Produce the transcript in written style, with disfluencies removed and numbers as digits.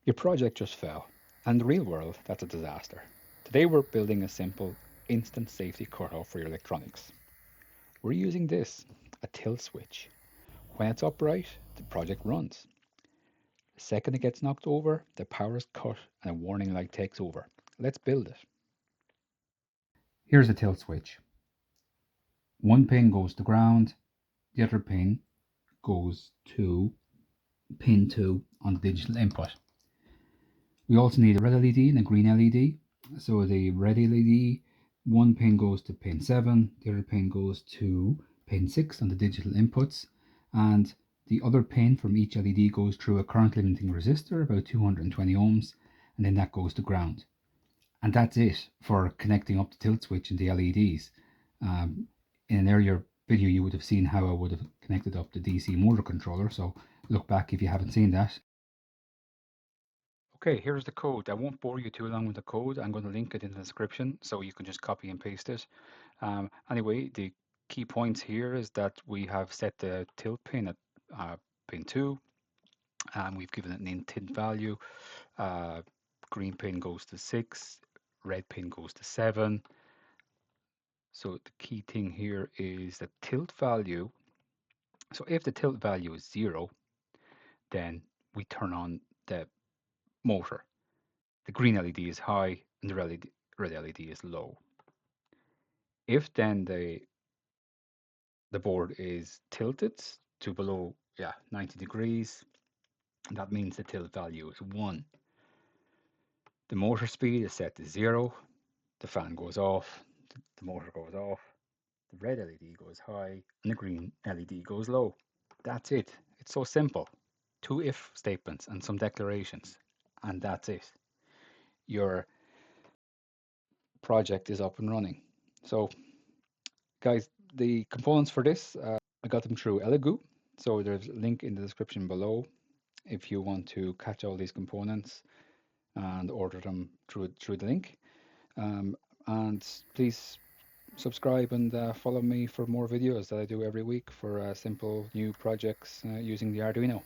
Your project just fell, and in the real world, that's a disaster. Today we're building a simple instant safety cutoff for your electronics. We're using this, a tilt switch. When it's upright, the project runs. The second it gets knocked over, the power is cut and a warning light takes over. Let's build it. Here's the tilt switch. One pin goes to ground, the other pin goes to pin 2 on the digital input. We also need a red LED and a green LED. So the red LED, one pin goes to pin 7, the other pin goes to pin 6 on the digital inputs, and the other pin from each LED goes through a current limiting resistor, about 220 ohms, and then that goes to ground. And that's it for connecting up the tilt switch and the LEDs. In an earlier video, you would have seen how I would have connected up the DC motor controller, so look back if you haven't seen that. Okay, here's the code. I won't bore you too long with the code. I'm going to link it in the description so you can just copy and paste it. Anyway, the key points here is that we have set the tilt pin at pin 2, and we've given it an intent value. Uh, green pin goes to 6, red pin goes to 7. So the key thing here is the tilt value. So if the tilt value is 0, then we turn on the motor. The green LED is high and the red LED is low. If then the board is tilted to below 90 degrees, that means the tilt value is 1. The motor speed is set to 0, the fan goes off, the motor goes off, the red LED goes high, and the green LED goes low. That's it. It's so simple. 2 if statements and some declarations, and that's it. Your project is up and running. So guys, the components for this, I got them through ELEGOO. So there's a link in the description below if you want to catch all these components and order them through the link. And please subscribe and follow me for more videos that I do every week for simple new projects using the Arduino.